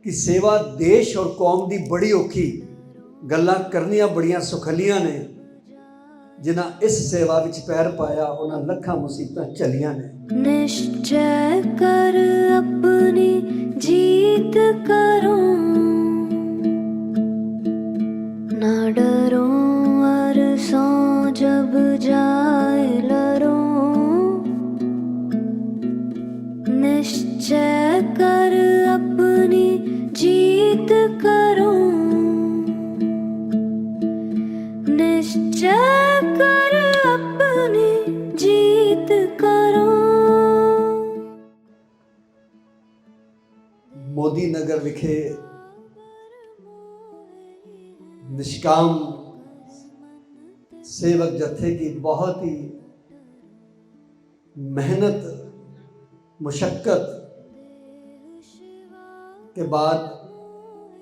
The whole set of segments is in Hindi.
कि सेवा देश और कौम दी बड़ी औखी गल्लां करनियां बड़ियां सुखलियां ने। जिन्हां इस सेवा विच पैर पाया उन्हां लखां मुसीबतां झलियां ने। निश्चय कर अपनी जीत करो, ना डरो अरसों जब जाए लरो। निश्चय कर अपनी जीत करो, निश्चय कर अपनी जीत करो। मोदी नगर विखे निष्काम सेवक जत्थे की बहुत ही मेहनत मुशक्क़त के बाद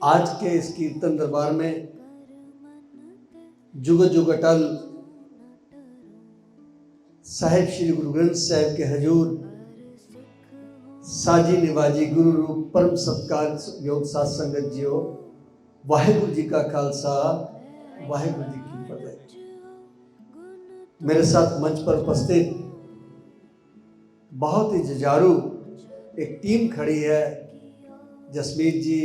आज के इस कीर्तन दरबार में जुग जुग अटल साहिब श्री गुरु ग्रंथ साहिब के हजूर साजी निवाजी गुरु रूप परम सत्कार योग साध संगत जियो। वाहिगुरु जी का खालसा, वाहिगुरु जी की फतेह। मेरे साथ मंच पर उपस्थित बहुत ही जुझारू एक टीम खड़ी है। जसमीत जी,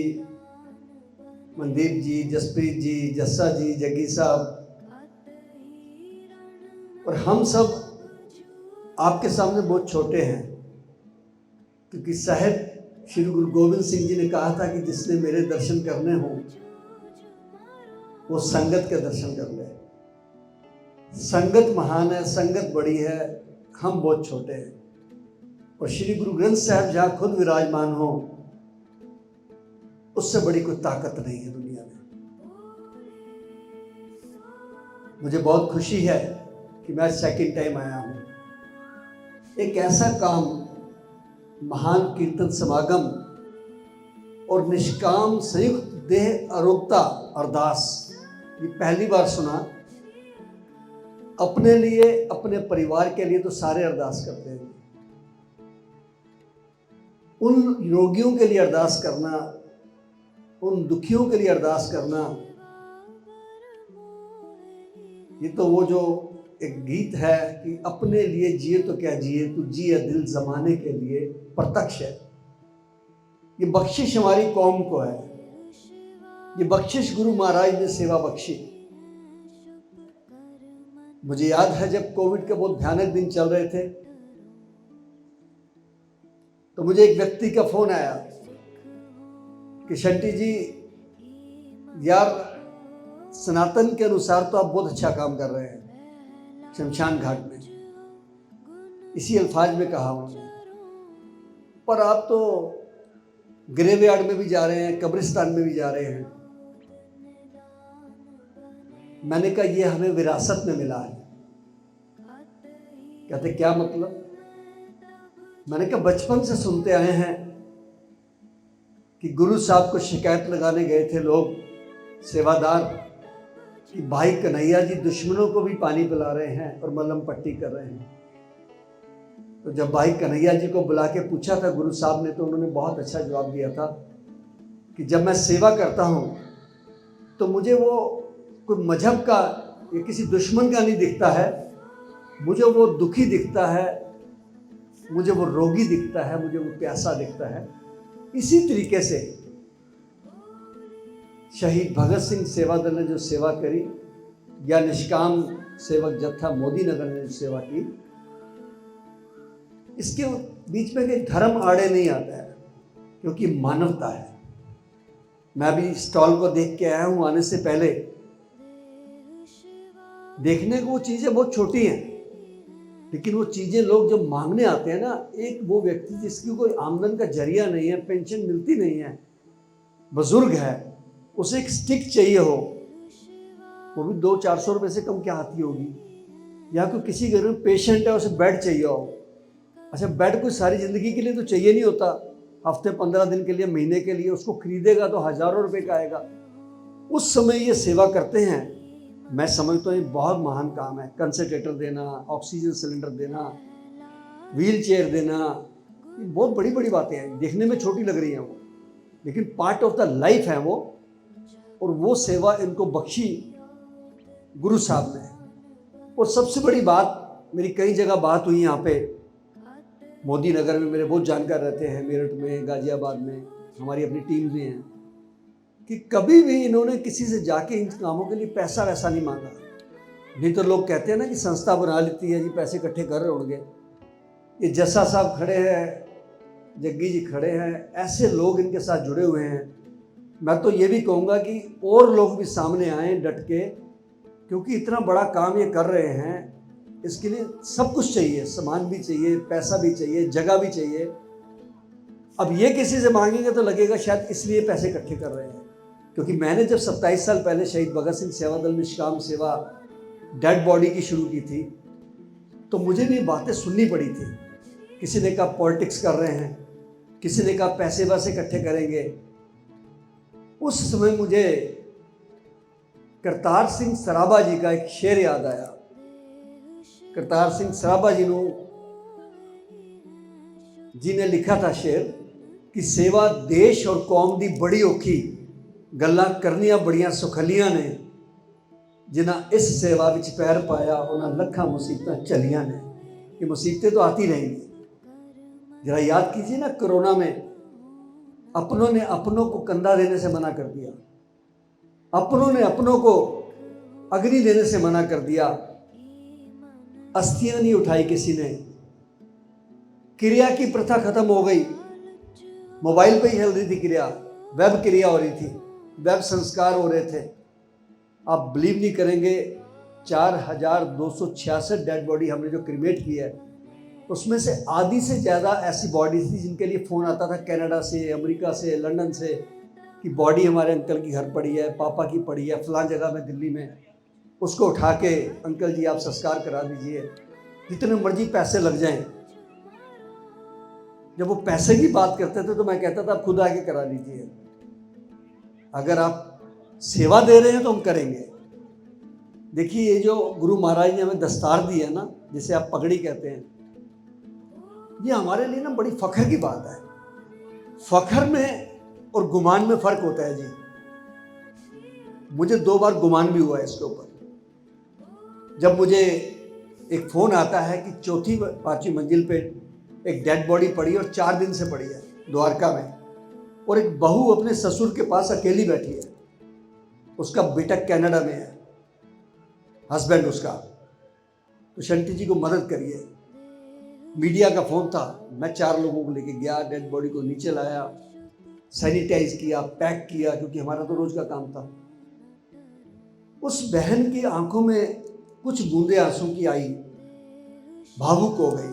मनदीप जी, जसप्रीत जी, जस्सा जी, जग्गी साहब और हम सब आपके सामने बहुत छोटे हैं, क्योंकि साहिब श्री गुरु गोविंद सिंह जी ने कहा था कि जिसने मेरे दर्शन करने हों वो संगत के दर्शन कर ले। संगत महान है, संगत बड़ी है, हम बहुत छोटे हैं। और श्री गुरु ग्रंथ साहिब जहाँ खुद विराजमान हो उससे बड़ी कोई ताकत नहीं है दुनिया में। मुझे बहुत खुशी है कि मैं सेकंड टाइम आया हूँ। एक ऐसा काम, महान कीर्तन समागम और निष्काम संयुक्त देह अरोगता अरदास, ये पहली बार सुना। अपने लिए, अपने परिवार के लिए तो सारे अरदास करते हैं, उन रोगियों के लिए अरदास करना, उन दुखियों के लिए अरदास करना, ये तो वो जो एक गीत है कि अपने लिए जिए तो क्या जिए, तू जिए दिल जमाने के लिए, प्रत्यक्ष है। ये बख्शिश हमारी कौम को है, ये बख्शिश गुरु महाराज ने सेवा बख्शी। मुझे याद है जब कोविड के बहुत भयानक दिन चल रहे थे तो मुझे एक व्यक्ति का फोन आया कि शंटी जी यार, सनातन के अनुसार तो आप बहुत अच्छा काम कर रहे हैं शमशान घाट में, इसी अल्फाज में कहा उन्होंने, पर आप तो ग्रेवयार्ड में भी जा रहे हैं, कब्रिस्तान में भी जा रहे हैं। मैंने कहा ये हमें विरासत में मिला है। कहते क्या मतलब? मैंने कहा बचपन से सुनते आए हैं कि गुरु साहब को शिकायत लगाने गए थे लोग, सेवादार, कि भाई कन्हैया जी दुश्मनों को भी पानी पिला रहे हैं और मलहम पट्टी कर रहे हैं। तो जब भाई कन्हैया जी को बुला के पूछा था गुरु साहब ने, तो उन्होंने बहुत अच्छा जवाब दिया था कि जब मैं सेवा करता हूँ तो मुझे वो कोई मजहब का या किसी दुश्मन का नहीं दिखता है, मुझे वो दुखी दिखता है, मुझे वो रोगी दिखता है, मुझे वो प्यासा दिखता है। इसी तरीके से शहीद भगत सिंह सेवा दल ने जो सेवा करी, या निष्काम सेवक जत्था मोदी नगर ने जो सेवा की, इसके बीच में कोई धर्म आड़े नहीं आता है, क्योंकि मानवता है। मैं भी स्टॉल को देख के आया हूं आने से पहले। देखने को वो चीजें बहुत छोटी हैं, लेकिन वो चीजें लोग जब मांगने आते हैं ना, एक वो व्यक्ति जिसकी कोई आमदन का जरिया नहीं है, पेंशन मिलती नहीं है, बुजुर्ग है, उसे एक स्टिक चाहिए हो, वो भी 200-400 रुपए से कम क्या आती होगी, या कोई किसी घर में पेशेंट है उसे बेड चाहिए हो। अच्छा, बेड कोई सारी जिंदगी के लिए तो चाहिए नहीं होता, हफ्ते 15 दिन के लिए, महीने के लिए, उसको खरीदेगा तो हजारों रुपए का आएगा। उस समय ये सेवा करते हैं। मैं समझता हूँ ये बहुत महान काम है। कंसंट्रेटर देना, ऑक्सीजन सिलेंडर देना, व्हील चेयर देना, ये बहुत बड़ी बड़ी बातें हैं, देखने में छोटी लग रही हैं वो, लेकिन पार्ट ऑफ द लाइफ है वो, और वो सेवा इनको बख्शी गुरु साहब ने। और सबसे बड़ी बात, मेरी कई जगह बात हुई यहाँ पे, मोदी नगर में मेरे बहुत जानकार रहते हैं, मेरठ में, गाजियाबाद में, हमारी अपनी टीम भी हैं, कि कभी भी इन्होंने किसी से जाके इन कामों के लिए पैसा वैसा नहीं मांगा। नहीं तो लोग कहते हैं ना कि संस्था बना लेती है जी, पैसे इकट्ठे कर रहे होंगे। ये जस्सा साहब खड़े हैं, जग्गी जी खड़े हैं, ऐसे लोग इनके साथ जुड़े हुए हैं। मैं तो ये भी कहूँगा कि और लोग भी सामने आएँ डट के, क्योंकि इतना बड़ा काम ये कर रहे हैं, इसके लिए सब कुछ चाहिए, सामान भी चाहिए, पैसा भी चाहिए, जगह भी चाहिए। अब ये किसी से मांगेंगे तो लगेगा शायद इसलिए पैसे इकट्ठे कर रहे हैं, क्योंकि मैंने जब 27 साल पहले शहीद भगत सिंह सेवा दल निष्काम सेवा डेड बॉडी की शुरू की थी, तो मुझे भी बातें सुननी पड़ी थी। किसी ने कहा पॉलिटिक्स कर रहे हैं, किसी ने कहा पैसे वैसे इकट्ठे करेंगे। उस समय मुझे करतार सिंह सराभा जी का एक शेर याद आया। करतार सिंह सराभा जी ने लिखा था शेर कि सेवा देश और कौम दी बड़ी औखी, गल्लां करनियां बड़ियां सुखलियां ने, जिन्हां इस सेवा विच पैर पाया उन्हां लखां मुसीबतां चलियां ने। ये मुसीबतें तो आती रहेंगी। जरा याद कीजिए ना, कोरोना में अपनों ने अपनों को कंधा देने से मना कर दिया, अपनों ने अपनों को अग्नि देने से मना कर दिया, अस्थियां नहीं उठाई किसी ने, क्रिया की प्रथा खत्म हो गई, मोबाइल पे ही चल रही थी क्रिया, वेब क्रिया हो रही थी, वेब संस्कार हो रहे थे। आप बिलीव नहीं करेंगे, 4266 डेड बॉडी हमने जो क्रिमेट की है, उसमें से आधी से ज़्यादा ऐसी बॉडीज थी जिनके लिए फ़ोन आता था कनाडा से, अमेरिका से, लंदन से, कि बॉडी हमारे अंकल की घर पड़ी है, पापा की पड़ी है फलां जगह में दिल्ली में, उसको उठा के अंकल जी आप संस्कार करा दीजिए, जितने मर्जी पैसे लग जाएं। जब वो पैसे की बात करते थे तो मैं कहता था आप खुद आके करा लीजिए, अगर आप सेवा दे रहे हैं तो हम करेंगे। देखिए, ये जो गुरु महाराज ने हमें दस्तार दी है ना, जिसे आप पगड़ी कहते हैं, ये हमारे लिए ना बड़ी फख्र की बात है। फख्र में और गुमान में फ़र्क होता है जी। मुझे 2 बार गुमान भी हुआ है इसके ऊपर। जब मुझे एक फ़ोन आता है कि 4वीं-5वीं मंजिल पे एक डेड बॉडी पड़ी और 4 दिन से पड़ी है द्वारका में, और एक बहू अपने ससुर के पास अकेली बैठी है, उसका बेटा कनाडा में है, हस्बैंड उसका, तो शंटी जी को मदद करिए। मीडिया का फ़ोन था, मैं 4 लोगों को लेके गया, डेड बॉडी को नीचे लाया, सैनिटाइज किया, पैक किया, क्योंकि हमारा तो रोज़ का काम था। उस बहन की आंखों में कुछ बूंदे आंसू की आई, भावुक हो गई।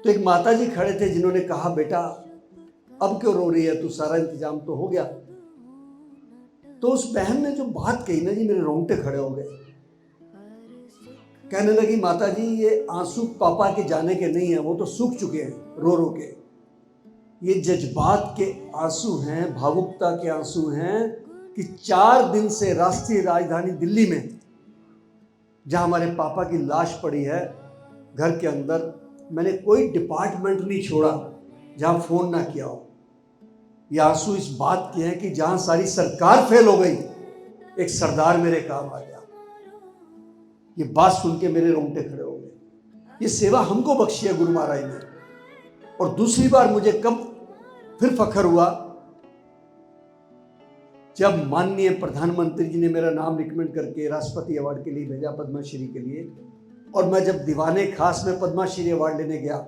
तो एक माता जी खड़े थे जिन्होंने कहा, बेटा अब क्यों रो रही है तू, सारा इंतजाम तो हो गया। तो उस बहन ने जो बात कही ना जी, मेरे रोंगटे खड़े हो गए। कहने लगी, माता जी ये आंसू पापा के जाने के नहीं है, वो तो सूख चुके हैं रो रो के, ये जज्बात के आंसू हैं, भावुकता के आंसू हैं कि 4 दिन से राष्ट्रीय राजधानी दिल्ली में, जहां हमारे पापा की लाश पड़ी है घर के अंदर, मैंने कोई डिपार्टमेंट नहीं छोड़ा जहां फ़ोन ना किया हो। ये आंसू इस बात के हैं कि जहां सारी सरकार फेल हो गई, एक सरदार मेरे काम आ गया। ये बात सुन के मेरे रोंगटे खड़े हो गए। ये सेवा हमको बख्शी है गुरु महाराज ने। और दूसरी बार मुझे कब फिर फख्र हुआ, जब माननीय प्रधानमंत्री जी ने मेरा नाम रिकमेंड करके राष्ट्रपति अवार्ड के लिए भेजा, पद्मश्री के लिए, और मैं जब दीवाने खास में पद्मश्री अवार्ड लेने गया,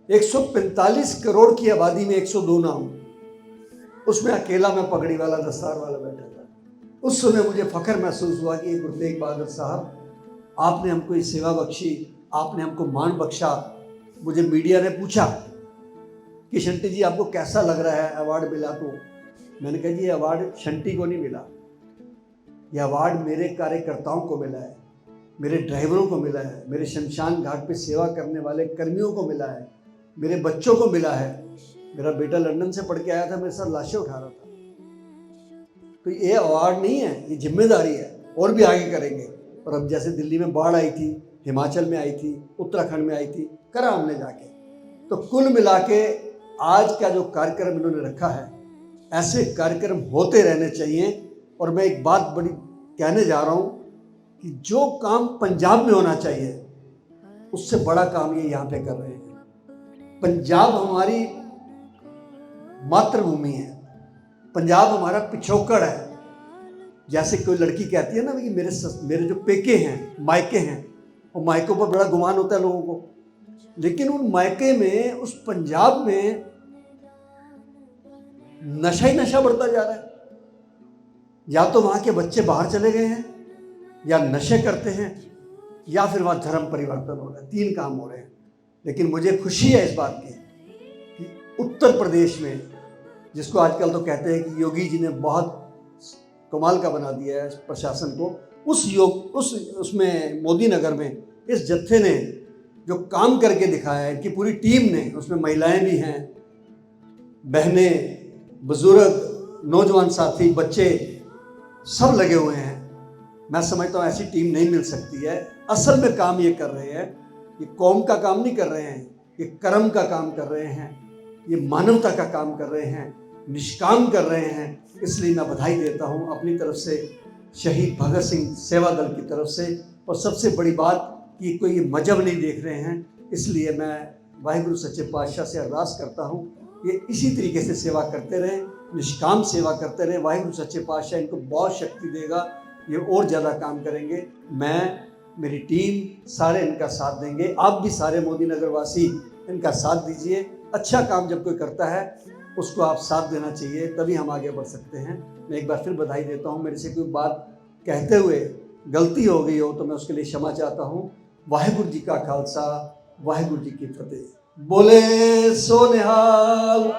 145 करोड़ की आबादी में 102 नाम, उसमें अकेला मैं पगड़ी वाला दस्तार वाला बैठा था। उस समय मुझे फख्र महसूस हुआ कि गुरु तेग बहादुर साहब, आपने हमको ये सेवा बख्शी, आपने हमको मान बख्शा। मुझे मीडिया ने पूछा कि शंटी जी आपको कैसा लग रहा है अवार्ड मिला? तो मैंने कहा जी ये अवार्ड शंटी को नहीं मिला, यह अवार्ड मेरे कार्यकर्ताओं को मिला है, मेरे ड्राइवरों को मिला है, मेरे शमशान घाट पे सेवा करने वाले कर्मियों को मिला है, मेरे बच्चों को मिला है। मेरा बेटा लंदन से पढ़ के आया था, मेरे साथ लाशें उठा रहा था। तो ये अवार्ड नहीं है, ये जिम्मेदारी है, और भी आगे करेंगे। और अब जैसे दिल्ली में बाढ़ आई थी, हिमाचल में आई थी, उत्तराखंड में आई थी, करा हमने जाके। तो कुल मिला के आज का जो कार्यक्रम इन्होंने रखा है, ऐसे कार्यक्रम होते रहने चाहिए। और मैं एक बात बड़ी कहने जा रहा हूँ कि जो काम पंजाब में होना चाहिए उससे बड़ा काम ये यहाँ पे कर रहे हैं। पंजाब हमारी मातृभूमि है, पंजाब हमारा पिछोकड़ है। जैसे कोई लड़की कहती है ना कि मेरे जो पेके हैं, मायके हैं, और मायकों पर बड़ा गुमान होता है लोगों को, लेकिन उन मायके में, उस पंजाब में नशा ही नशा बढ़ता जा रहा है। या तो वहाँ के बच्चे बाहर चले गए हैं, या नशे करते हैं, या फिर वहाँ धर्म परिवर्तन हो रहा है। 3 काम हो रहे हैं। लेकिन मुझे खुशी है इस बात की कि उत्तर प्रदेश में, जिसको आजकल तो कहते हैं कि योगी जी ने बहुत कमाल का बना दिया है प्रशासन को, उसमें मोदी नगर में इस जत्थे ने जो काम करके दिखाया है, इनकी पूरी टीम ने, उसमें महिलाएं भी हैं, बहनें, बुजुर्ग, नौजवान साथी, बच्चे सब लगे हुए हैं। मैं समझता हूँ ऐसी टीम नहीं मिल सकती है। असल में काम ये कर रहे हैं, ये कौम का काम नहीं कर रहे हैं, ये कर्म का काम कर रहे हैं, ये मानवता का काम कर रहे हैं, निष्काम कर रहे हैं। इसलिए मैं बधाई देता हूँ अपनी तरफ से, शहीद भगत सिंह सेवा दल की तरफ से। और सबसे बड़ी बात कि कोई ये मजहब नहीं देख रहे हैं, इसलिए मैं वाहिगुरु सच्चे पातशाह से अरदास करता हूँ ये इसी तरीके से सेवा करते रहें, निष्काम सेवा करते रहें। वाहिगुरु सच्चे पातशाह इनको बहुत शक्ति देगा, ये और ज़्यादा काम करेंगे। मैं, मेरी टीम सारे इनका साथ देंगे। आप भी सारे मोदी नगर वासी इनका साथ दीजिए। अच्छा काम जब कोई करता है उसको आप साथ देना चाहिए, तभी हम आगे बढ़ सकते हैं। मैं एक बार फिर बधाई देता हूँ। मेरे से कोई बात कहते हुए गलती हो गई हो तो मैं उसके लिए क्षमा चाहता हूँ। वाहिगुरु जी का खालसा, वाहिगुरु जी की फतेह। बोले सो निहाल।